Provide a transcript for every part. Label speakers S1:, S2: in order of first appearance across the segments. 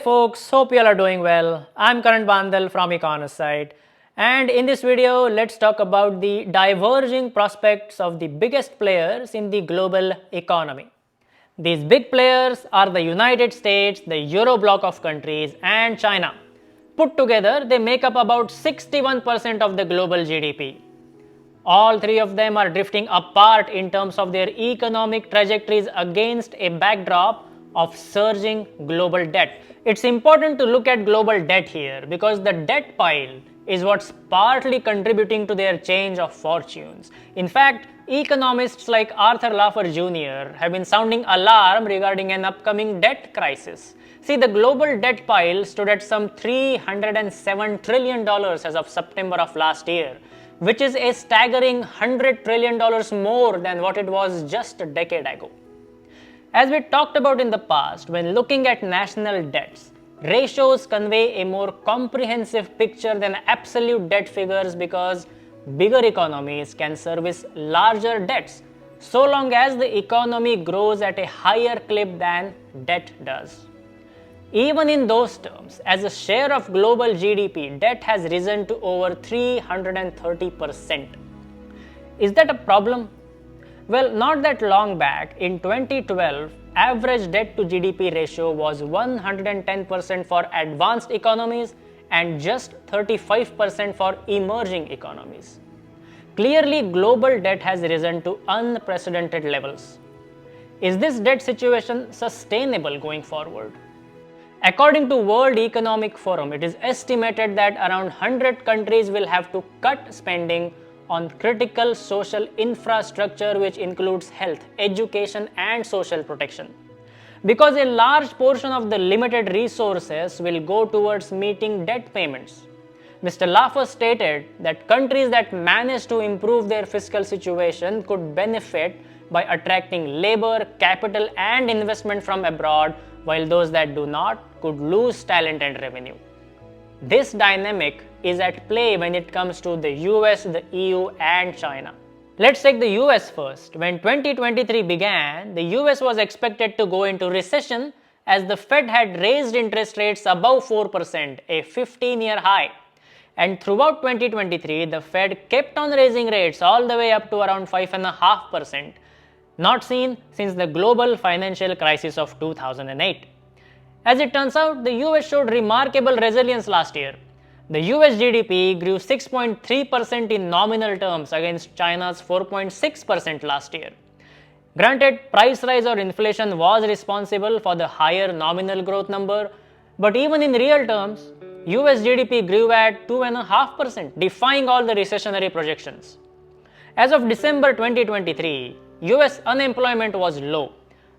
S1: folks, hope you all are doing well. I'm Karan Bandal from Economist site, and in this video let's talk about the diverging prospects of the biggest players in the global economy. These big players are the United States, the Euro bloc of countries and China. Put together, they make up about 61% of the global GDP. All three of them are drifting apart in terms of their economic trajectories against a backdrop of surging global debt. It's important to look at global debt here because the debt pile is what's partly contributing to their change of fortunes. In fact, economists like Arthur Laffer Jr. have been sounding alarm regarding an upcoming debt crisis. See, the global debt pile stood at some $307 trillion as of September of last year, which is a staggering $100 trillion more than what it was just a decade ago. As we talked about in the past, when looking at national debts, ratios convey a more comprehensive picture than absolute debt figures because bigger economies can service larger debts so long as the economy grows at a higher clip than debt does. Even in those terms, as a share of global GDP, debt has risen to over 330%. Is that a problem? Well, not that long back, in 2012, average debt to GDP ratio was 110% for advanced economies and just 35% for emerging economies. Clearly, global debt has risen to unprecedented levels. Is this debt situation sustainable going forward? According to World Economic Forum, it is estimated that around 100 countries will have to cut spending on critical social infrastructure, which includes health, education and social protection. Because a large portion of the limited resources will go towards meeting debt payments. Mr. Laffer stated that countries that manage to improve their fiscal situation could benefit by attracting labor, capital and investment from abroad, while those that do not could lose talent and revenue. This dynamic is at play when it comes to the US, the EU and China. Let's take the US first. When 2023 began, the US was expected to go into recession as the Fed had raised interest rates above 4%, a 15-year high. And throughout 2023, the Fed kept on raising rates all the way up to around 5.5%, not seen since the global financial crisis of 2008. As it turns out, the US showed remarkable resilience last year. The US GDP grew 6.3% in nominal terms against China's 4.6% last year. Granted, price rise or inflation was responsible for the higher nominal growth number, but even in real terms, US GDP grew at 2.5%, defying all the recessionary projections. As of December 2023, US unemployment was low,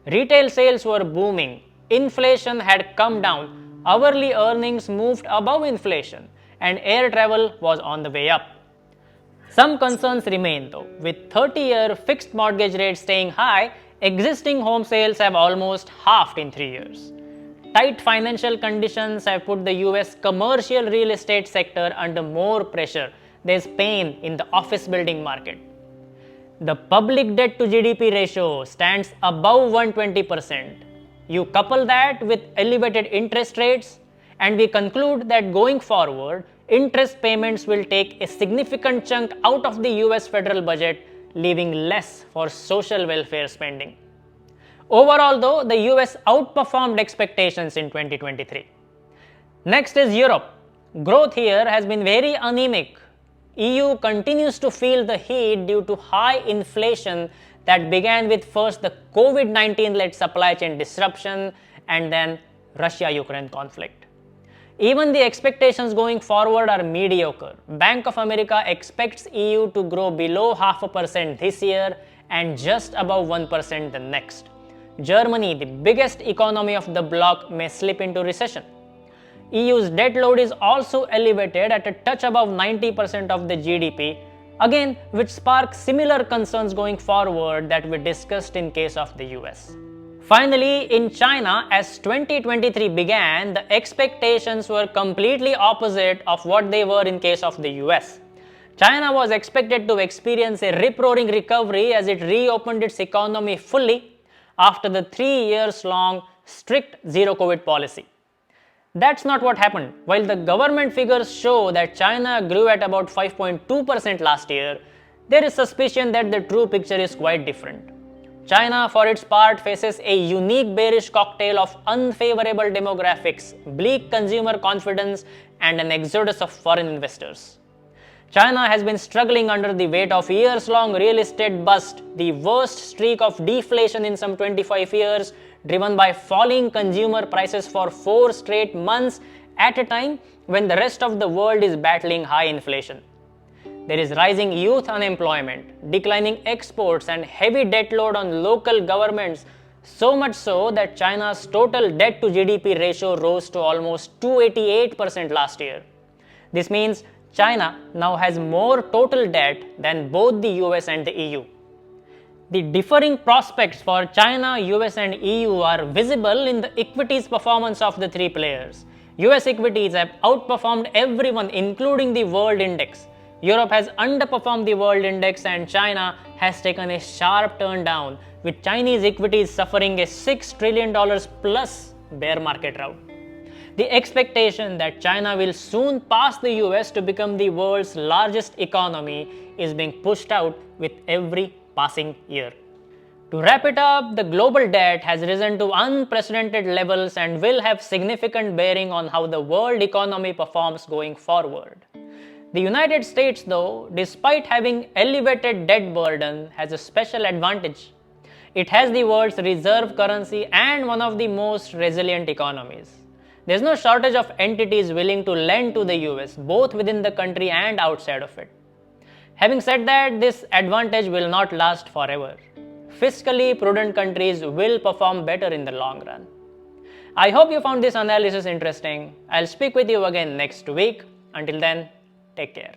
S1: retail sales were booming, inflation had come down, hourly earnings moved above inflation, and air travel was on the way up. Some concerns remain though. With 30-year fixed mortgage rates staying high, existing home sales have almost halved in 3 years. Tight financial conditions have put the US commercial real estate sector under more pressure. There's pain in the office building market. The public debt to GDP ratio stands above 120%. You couple that with elevated interest rates, and we conclude that going forward, interest payments will take a significant chunk out of the US federal budget, leaving less for social welfare spending. Overall though, the US outperformed expectations in 2023. Next is Europe. Growth here has been very anemic. EU continues to feel the heat due to high inflation that began with first the COVID-19 led supply chain disruption and then Russia-Ukraine conflict. Even the expectations going forward are mediocre. Bank of America expects EU to grow below 0.5% this year and just above 1% the next. Germany, the biggest economy of the bloc, may slip into recession. EU's debt load is also elevated at a touch above 90% of the GDP, again which sparks similar concerns going forward that we discussed in case of the US. Finally, in China, as 2023 began, the expectations were completely opposite of what they were in case of the US. China was expected to experience a rip-roaring recovery as it reopened its economy fully after the 3 years long strict zero COVID policy. That's not what happened. While the government figures show that China grew at about 5.2% last year, there is suspicion that the true picture is quite different. China, for its part, faces a unique bearish cocktail of unfavorable demographics, bleak consumer confidence, and an exodus of foreign investors. China has been struggling under the weight of years-long real estate bust, the worst streak of deflation in some 25 years, driven by falling consumer prices for 4 straight months at a time when the rest of the world is battling high inflation. There is rising youth unemployment, declining exports, and heavy debt load on local governments, so much so that China's total debt to GDP ratio rose to almost 288% last year. This means China now has more total debt than both the US and the EU. The differing prospects for China, US, and EU are visible in the equities performance of the three players. US equities have outperformed everyone, including the world index. Europe has underperformed the world index, and China has taken a sharp turn down, with Chinese equities suffering a $6 trillion plus bear market rout. The expectation that China will soon pass the US to become the world's largest economy is being pushed out with every passing year. To wrap it up, the global debt has risen to unprecedented levels and will have significant bearing on how the world economy performs going forward. The United States, though, despite having elevated debt burden, has a special advantage. It has the world's reserve currency and one of the most resilient economies. There's no shortage of entities willing to lend to the US, both within the country and outside of it. Having said that, this advantage will not last forever. Fiscally prudent countries will perform better in the long run. I hope you found this analysis interesting. I'll speak with you again next week. Until then, take care.